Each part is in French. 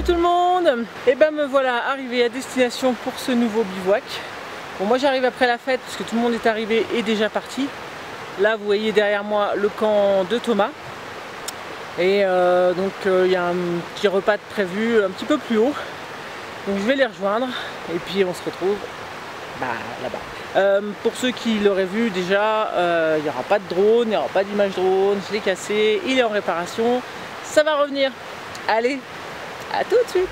Salut tout le monde. Et ben me voilà arrivé à destination pour ce nouveau bivouac. Bon, moi j'arrive après la fête parce que tout le monde est arrivé et déjà parti. Là vous voyez derrière moi le camp de Thomas. Et donc il y a un petit repas de prévu un petit peu plus haut. Donc je vais les rejoindre et puis on se retrouve là-bas. Pour ceux qui l'auraient vu déjà, il n'y aura pas de drone, il n'y aura pas d'image drone, je l'ai cassé, il est en réparation, ça va revenir. Allez, à tout de suite.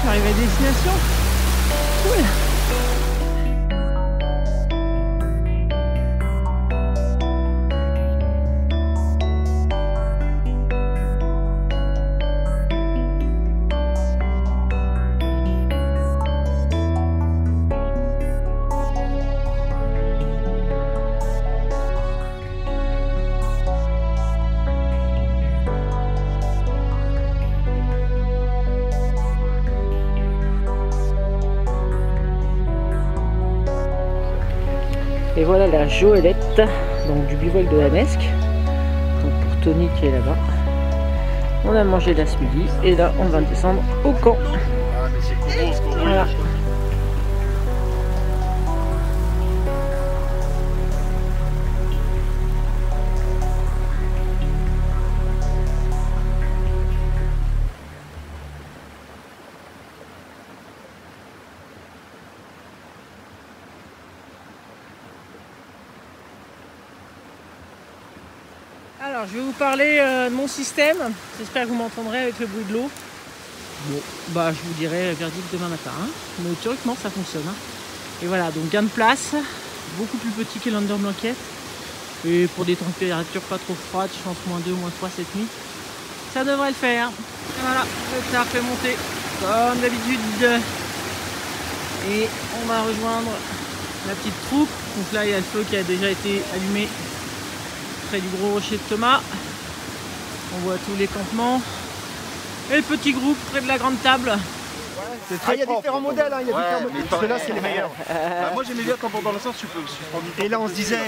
Arrivé à destination. Cool. Et voilà la Joëlette, donc du bivouac de la Nesque. Donc pour Tony qui est là-bas. On a mangé là ce midi et là on va descendre au camp. Voilà. Alors je vais vous parler de mon système, j'espère que vous m'entendrez avec le bruit de l'eau. Bon, bah je vous dirai verdict demain matin, hein. Mais théoriquement ça fonctionne. Hein. Et voilà, donc gain de place, beaucoup plus petit que l'Under Blanket. Et pour des températures pas trop froides, je pense -2, -3 cette nuit, ça devrait le faire. Et voilà, le tard fait monter comme d'habitude. Et on va rejoindre la petite troupe. Donc là il y a le feu qui a déjà été allumé près du gros rocher de Thomas. On voit tous les campements. Et le petit groupe près de la grande table. Il y a différents modèles, hein, il y a différents modèles. Ceux-là, c'est les meilleurs. Moi j'aimais bien quand dans le sens tu peux suspendre. Et là on se disait,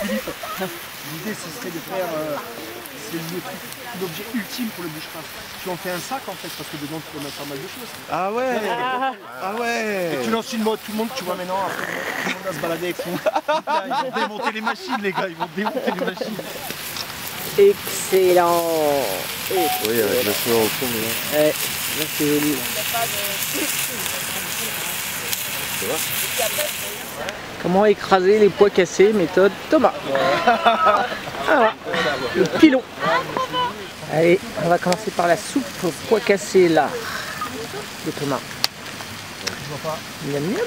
Philippe, l'idée ce serait de faire l'objet ultime pour le bûcheron. Tu en fais un sac en fait, parce que dedans tu peux mettre pas mal de choses. Ah ouais. Ah ouais. Et tu lances une mode, tout le monde, tu vois maintenant, après, tout le monde va se balader avec son... Ils vont démonter les machines les gars, ils vont démonter les machines. Excellent. Oui, avec le feu au fond là. Ouais, là c'est joli. Ça va? Comment écraser les pois cassés, méthode Thomas. Voilà, le pilon. Allez, on va commencer par la soupe aux pois cassés là, de Thomas. Miam miam.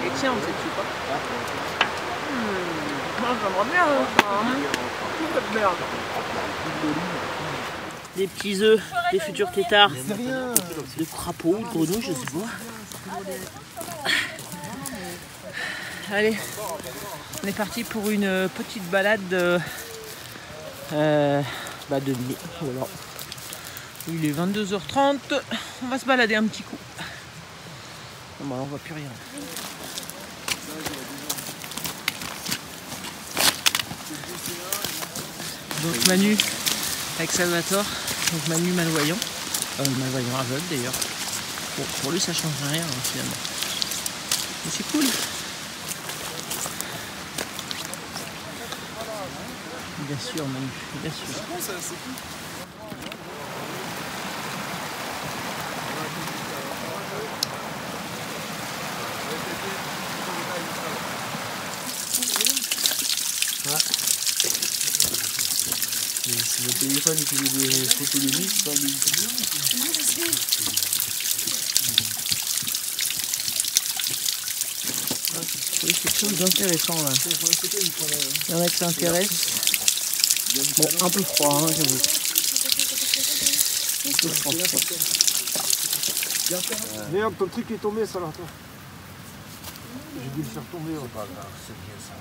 Excellent cette soupe. J'aimerais bien. Des petits œufs, des futurs têtards de crapaud ou de grenouille, je sais pas. Allez, on est parti pour une petite balade de nuit. Voilà. Il est 22h30, on va se balader un petit coup. Bon, on voit plus rien. Donc Manu avec Salvatore, donc Manu malvoyant, malvoyant aveugle d'ailleurs. Bon, pour lui ça change rien hein, finalement. Mais c'est cool. Bien sûr Manu, bien sûr. C'est bon ça, c'est cool. C'est mon téléphone qui fait des photos de vie, c'est pas des vidéos. chose d'intéressant là. Il y en a qui s'intéressent. Bon, un peu froid, hein, j'avoue. Un peu froid. Merde, ton truc est tombé, ça là. J'ai dû le faire tomber. C'est pas grave, c'est bien ça.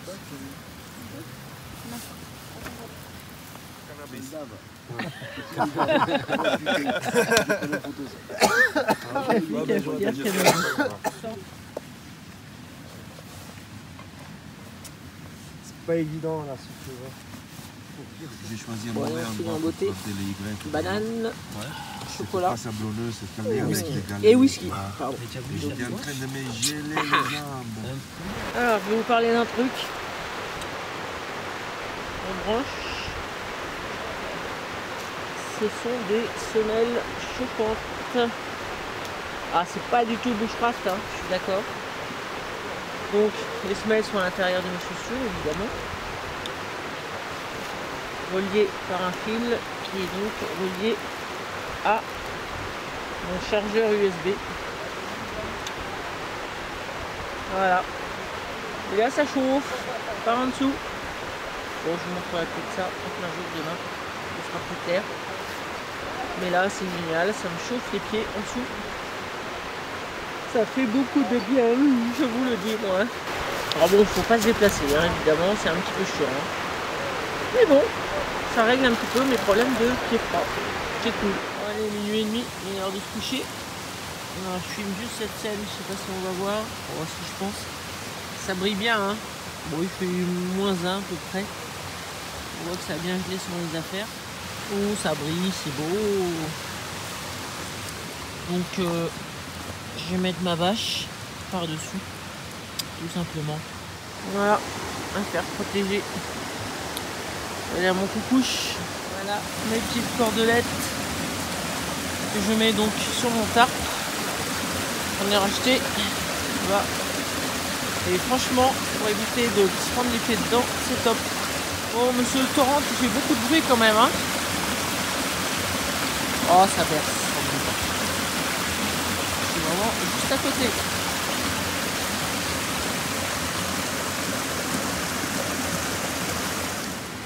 C'est pas évident là, ce que J'ai choisi un Ouais, mauvais on fait endroit en pour beauté. planter les Y. Banane, Ouais. chocolat Pas sablonneux, c'est calé avec les galets. et whisky. Ah. Pardon. Et j'étais en train de me geler les jambes. Alors, je vais vous parler d'un truc. En branche, ce sont des semelles choquantes. Ah, c'est pas du tout bushcraft, hein, je suis d'accord. Donc, les semelles sont à l'intérieur de mes chaussures, évidemment. Reliées par un fil qui est donc relié à mon chargeur USB. Voilà. Et là, ça chauffe par en dessous. Bon, je vous montrerai peut-être ça en plein jour demain. Ce sera plus clair. Mais là, c'est génial. Ça me chauffe les pieds en dessous. Ça fait beaucoup de bien, je vous le dis, moi. Alors bon, il ne faut pas se déplacer, hein, évidemment. C'est un petit peu chiant. Hein. Mais bon, ça règle un petit peu mes problèmes de pieds froids. C'est cool. Allez, minuit et demi, il est l'heure de se coucher. Alors, je filme juste cette scène, je sais pas si on va voir. On va voir si je pense. Ça brille bien, hein. Bon, il fait -1 à peu près. On voit que ça a bien gelé sur les affaires. Oh, ça brille, c'est beau. Donc, je vais mettre ma bâche par-dessus, tout simplement. Voilà, à faire protéger. Voilà mon coucouche. Voilà mes petites cordelettes que je mets donc sur mon tarp. On est racheté. Voilà. Et franchement, pour éviter de se prendre les pieds dedans, c'est top. Oh, monsieur le torrent, il fait beaucoup de bruit quand même, hein. Oh, ça berce. C'est vraiment juste à côté.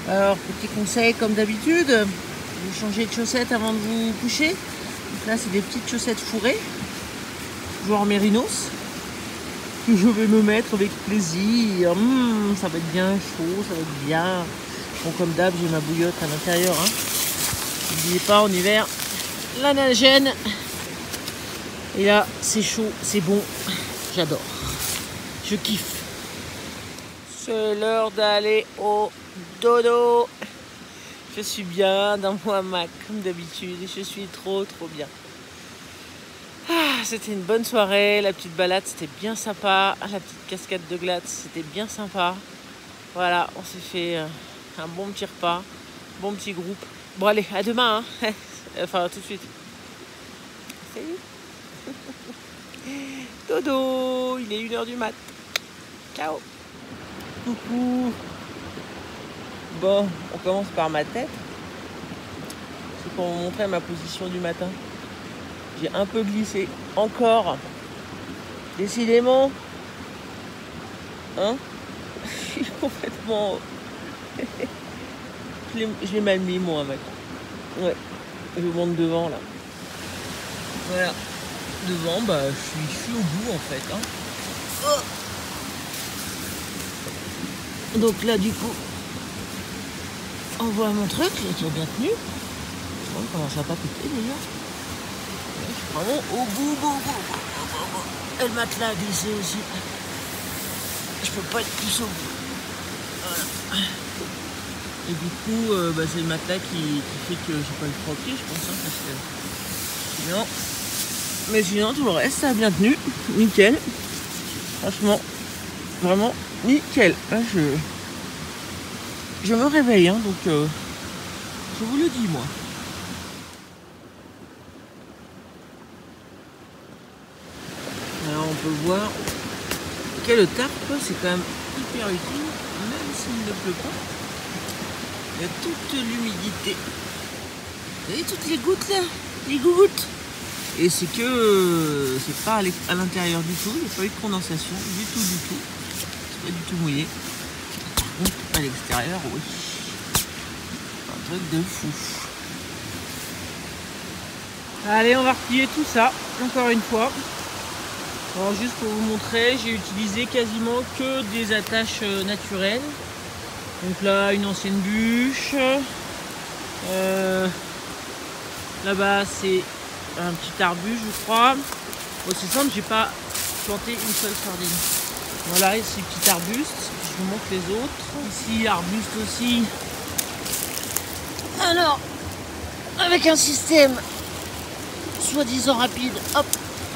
Alors, petit conseil comme d'habitude, vous changez de chaussettes avant de vous coucher. Donc là, c'est des petites chaussettes fourrées, genre mérinos, que je vais me mettre avec plaisir. Ça va être bien chaud, ça va être bien. Bon, comme d'hab, j'ai ma bouillotte à l'intérieur. Hein. N'oubliez pas, en hiver, la nagène. Et là, c'est chaud, c'est bon. J'adore. Je kiffe. C'est l'heure d'aller au dodo. Je suis bien dans mon hamac, comme d'habitude. Je suis trop bien. C'était une bonne soirée. La petite balade, c'était bien sympa. La petite cascade de glace, c'était bien sympa. Voilà, on s'est fait un bon petit repas. Bon petit groupe. Bon, allez, à demain. Hein. Enfin, tout de suite. Salut. Dodo, il est 1h du mat. Ciao. Coucou. Bon, on commence par ma tête. C'est pour vous montrer ma position du matin. J'ai un peu glissé. Encore. Décidément. Hein? Je suis complètement... je l'ai mal mis, moi, mec. Ouais. Je vous montre devant, là. Voilà. Devant, bah, je suis au bout, en fait. Hein. Oh. Donc là, du coup, on voit mon truc, il est bien tenu. Bon, il commence à pas péter, déjà. Je suis vraiment au bout. Et le matelas a glissé aussi. Je peux pas être plus au bout. Voilà. Et du coup, bah, c'est le matelas qui fait que j'ai pas le froid au pied, je pense. Hein, parce que... sinon... Mais sinon, tout le reste, ça a bien tenu. Nickel. Franchement, vraiment nickel. Là, je me réveille, hein, donc je vous le dis, moi. Alors, on peut voir que le tarp, c'est quand même hyper utile, même s'il ne pleut pas. Il y a toute l'humidité. Vous voyez toutes les gouttes là, les gouttes. Et c'est que c'est pas à l'intérieur du tout, il n'y a pas eu de condensation du tout. C'est pas du tout mouillé. Par contre, à l'extérieur, oui. Un truc de fou. Allez, on va replier tout ça, encore une fois. Alors, juste pour vous montrer, j'ai utilisé quasiment que des attaches naturelles. Donc là, une ancienne bûche. Là-bas, c'est un petit arbuste, je crois. Bon, c'est simple, j'ai pas planté une seule sardine. Voilà, ici, petit arbuste. Je vous montre les autres. Ici, arbuste aussi. Alors, avec un système soi-disant rapide, hop,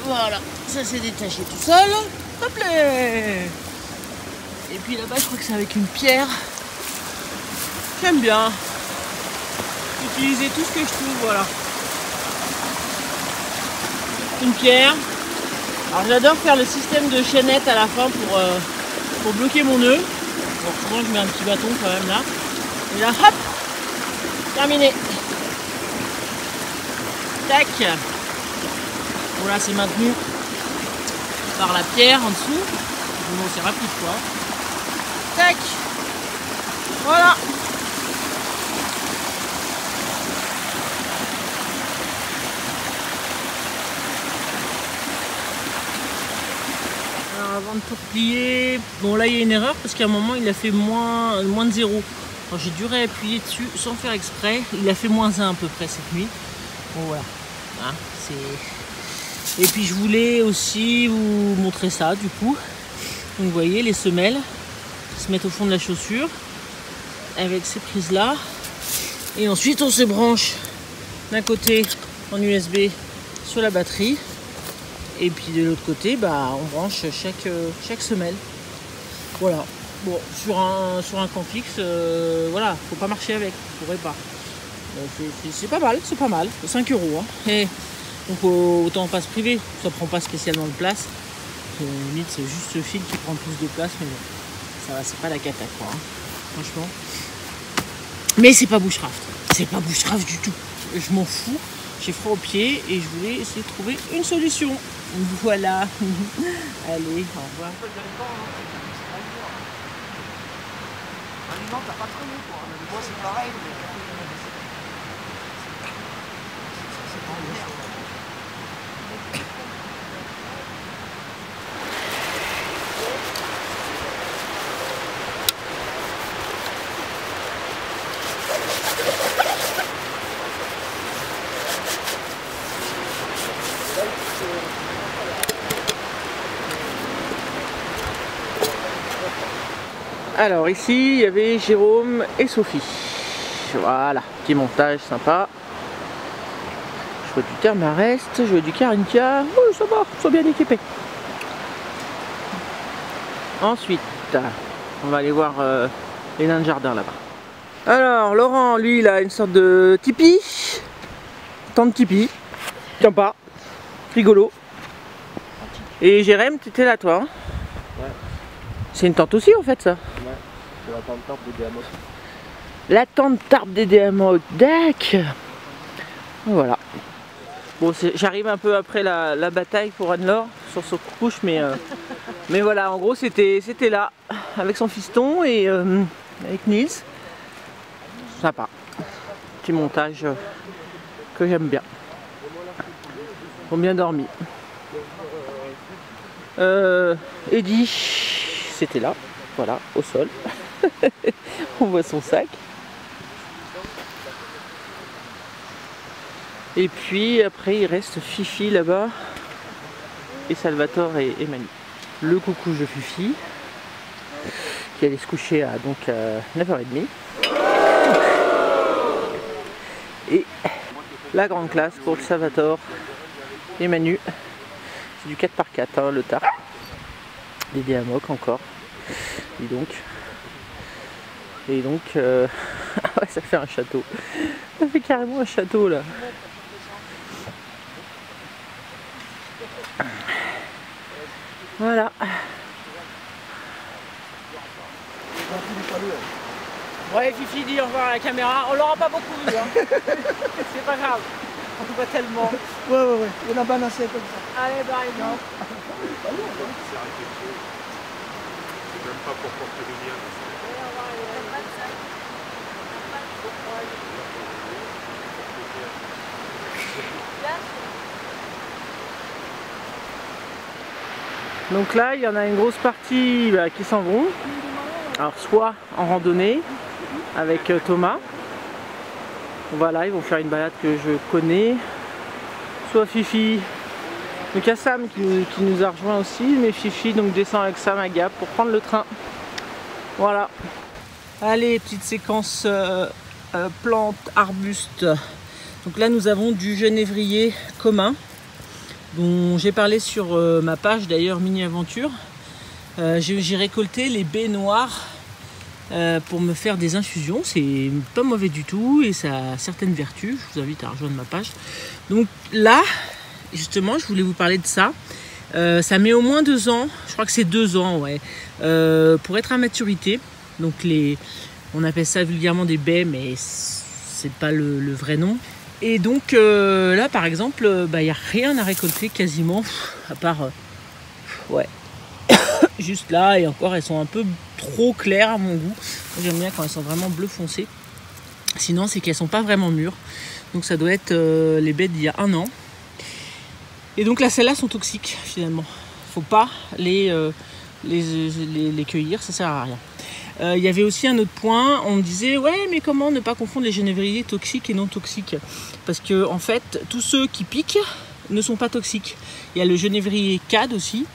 voilà, ça s'est détaché tout seul. Hop là. Et puis là-bas, je crois que c'est avec une pierre. J'aime bien utiliser tout ce que je trouve, voilà. Une pierre. Alors j'adore faire le système de chaînette à la fin pour bloquer mon nœud. Bon, souvent je mets un petit bâton quand même là. Et là, hop, terminé. Tac. Bon là c'est maintenu par la pierre en dessous. Bon, c'est rapide quoi. Tac. Voilà. Avant de tout replier, bon là il y a une erreur parce qu'à un moment il a fait moins de 0. Alors j'ai dû réappuyer dessus sans faire exprès. Il a fait -1 à peu près cette nuit. Bon voilà. Hein, et puis je voulais aussi vous montrer ça du coup. Donc vous voyez les semelles qui se mettent au fond de la chaussure avec ces prises là. Et ensuite on se branche d'un côté en USB sur la batterie. Et puis de l'autre côté, bah, on branche chaque semelle. Voilà. Bon, sur un camp fixe, voilà, faut pas marcher avec, vous pourrez pas. C'est pas mal, c'est pas mal. 5 €. Hein. Et donc autant pas se priver, ça prend pas spécialement de place. Limite, c'est juste ce fil qui prend plus de place, mais bon, ça va, c'est pas la cata quoi. Hein, franchement. Mais c'est pas bushcraft. C'est pas bushcraft du tout. Je m'en fous. J'ai froid aux pieds et je voulais essayer de trouver une solution. Voilà. Allez, au revoir. Non, t'as pas traîné quoi. Moi c'est pareil. Alors ici, il y avait Jérôme et Sophie. Voilà, petit montage sympa. Je vois du Thermarest, je vois du Carinthia. Oh, ça va, ils sont bien équipés. Ensuite, on va aller voir les nains de jardin là-bas. Alors, Laurent, lui, il a une sorte de tipi. Tente tipi. Tiens pas. Rigolo. Et Jérém, tu étais là, toi hein? Ouais. C'est une tente aussi, en fait, ça? Ouais, c'est la tente tarpe des DMO. La tente tarpe des DMO, d'accord. Voilà. Bon, j'arrive un peu après la bataille pour Anne-Laure sur son couche, mais voilà, en gros, c'était là, avec son fiston et avec Nils. Sympa. Petit montage que j'aime bien. Ils ont bien dormi. Eddie, c'était là, voilà, au sol. On voit son sac. Et puis après il reste Fifi là-bas et Salvatore et Manu. Le coucouche de Fifi qui allait se coucher à donc 9h30. Et la grande classe pour le Salvatore et Manu. C'est du 4x4 hein, le tarp. Des Déamoc encore. Et donc ouais, ça fait un château. Ça fait carrément un château là. Voilà. Ouais, Fifi dit au revoir à la caméra. On l'aura pas beaucoup vu, hein. C'est pas grave. On voit tellement. Ouais. On a balancé comme ça. Allez, bye. Même pas pour porter le lien. Donc là, il y en a une grosse partie qui s'en vont. Alors soit en randonnée avec Thomas. Voilà, ils vont faire une balade que je connais. Soit Fifi. Donc il y a Sam qui nous a rejoint aussi, mais Fifi donc descend avec Sam à Gap pour prendre le train. Voilà. Allez, petite séquence plantes, arbustes. Donc là nous avons du genévrier commun, dont j'ai parlé sur ma page d'ailleurs Mini Aventure. J'ai récolté les baies noires pour me faire des infusions. C'est pas mauvais du tout et ça a certaines vertus. Je vous invite à rejoindre ma page. Donc là, justement, je voulais vous parler de ça. Ça met au moins 2 ans, je crois que c'est 2 ans, ouais, pour être à maturité. Donc on appelle ça vulgairement des baies, mais c'est pas le vrai nom. Et donc là, par exemple, il n'y a rien à récolter quasiment, à part, ouais, juste là. Et encore, elles sont un peu trop claires à mon goût. J'aime bien quand elles sont vraiment bleu foncé. Sinon, c'est qu'elles sont pas vraiment mûres. Donc ça doit être les baies d'il y a 1 an. Et donc là, celles-là sont toxiques finalement. Faut pas les cueillir, ça sert à rien. Il y avait aussi un autre point, on me disait ouais, mais comment ne pas confondre les genévriers toxiques et non toxiques? Parce que en fait, tous ceux qui piquent ne sont pas toxiques. Il y a le genévrier CAD aussi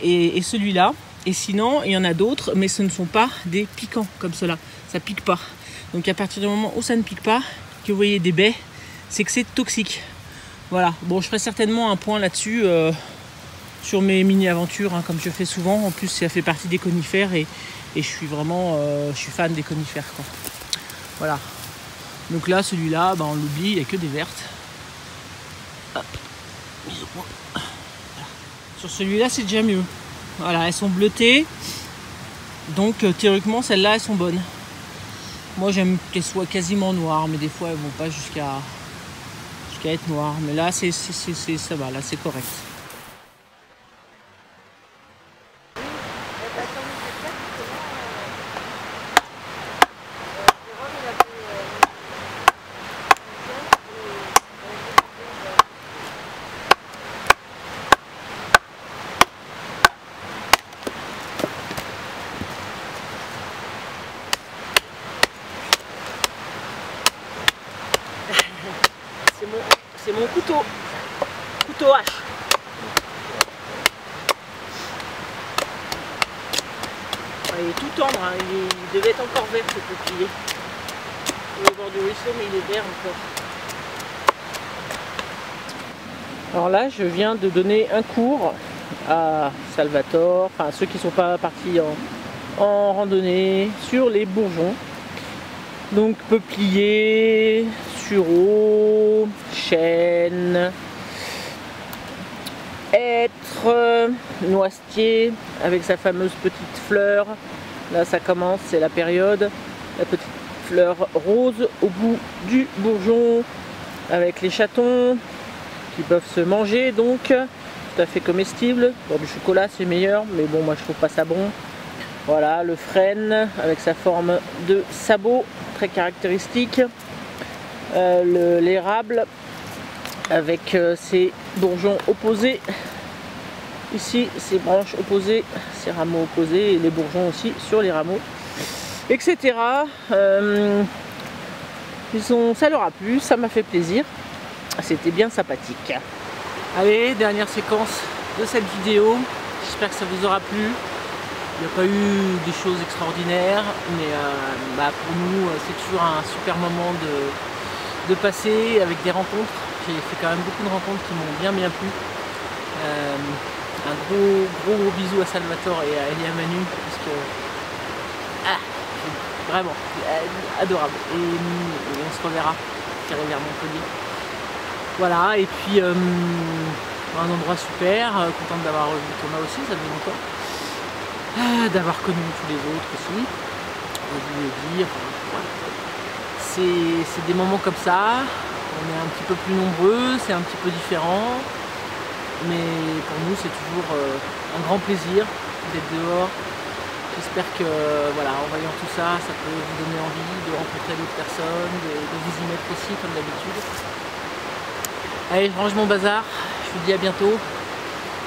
et celui-là. Et sinon, il y en a d'autres, mais ce ne sont pas des piquants comme cela. Ça pique pas. Donc à partir du moment où ça ne pique pas, que vous voyez des baies, c'est que c'est toxique. Voilà, bon, je ferai certainement un point là-dessus sur mes mini-aventures, hein, comme je fais souvent. En plus, ça fait partie des conifères et je suis vraiment je suis fan des conifères, quoi. Voilà. Donc là, celui-là, on l'oublie, il n'y a que des vertes. Hop. Mise au point. Voilà. Sur celui-là, c'est déjà mieux. Voilà, elles sont bleutées. Donc, théoriquement, celles-là, elles sont bonnes. Moi, j'aime qu'elles soient quasiment noires, mais des fois, elles ne vont pas jusqu'à être noires. Mais là, ça va, là, c'est correct. C'est mon couteau hache. Il est tout tendre, hein. Il devait être encore vert, ce peuplier. Au bord du ruisseau, mais il est vert encore. Alors là, je viens de donner un cours à Salvatore, enfin ceux qui ne sont pas partis en randonnée, sur les bourgeons. Donc peuplier, sureau, chêne, hêtre, noisetier avec sa fameuse petite fleur. Là ça commence, c'est la période. La petite fleur rose au bout du bourgeon avec les chatons qui peuvent se manger, donc tout à fait comestible. Pour du chocolat c'est meilleur, mais bon, moi je trouve pas ça bon. Voilà, le frêne avec sa forme de sabot très caractéristique. L'érable avec ses bourgeons opposés. Ici, ses branches opposées, ses rameaux opposés et les bourgeons aussi sur les rameaux, etc. Ça leur a plu, ça m'a fait plaisir. C'était bien sympathique. Allez, dernière séquence de cette vidéo. J'espère que ça vous aura plu. Il n'y a pas eu des choses extraordinaires, mais pour nous, c'est toujours un super moment de passer avec des rencontres. J'ai fait quand même beaucoup de rencontres qui m'ont bien plu. Un gros bisou à Salvatore et à Elia Manu, parce que vraiment adorable. Et on se reverra, j'irai vers Montpellier. Voilà, et puis un endroit super, contente d'avoir revu Thomas aussi, ça fait longtemps. D'avoir connu tous les autres aussi, je voulais dire, voilà. C'est des moments comme ça, on est un petit peu plus nombreux, c'est un petit peu différent, mais pour nous c'est toujours un grand plaisir d'être dehors, que J'espère que voilà, en voyant tout ça, ça peut vous donner envie de rencontrer d'autres personnes, de vous y mettre aussi comme d'habitude. Allez, je range mon bazar, je vous dis à bientôt.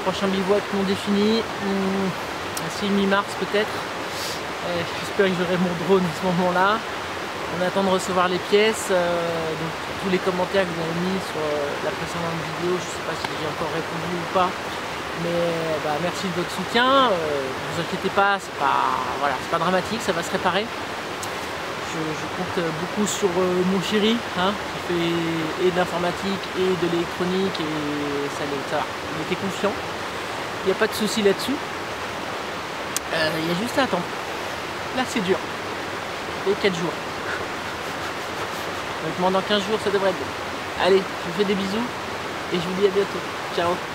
Prochain bivouac non défini, c'est mi-mars peut-être. J'espère que j'aurai mon drone à ce moment-là. On attend de recevoir les pièces, donc tous les commentaires que vous avez mis sur la précédente vidéo, je ne sais pas si j'ai encore répondu ou pas, mais merci de votre soutien. Ne vous inquiétez pas, c'est pas dramatique, ça va se réparer. Je compte beaucoup sur mon chéri, qui fait et de l'informatique et de l'électronique, et ça va. Il était confiant, il n'y a pas de souci là-dessus. Il y a juste à attendre. Là c'est dur, et 4 jours. Donc dans 15 jours ça devrait être bon. Allez, je vous fais des bisous et je vous dis à bientôt. Ciao.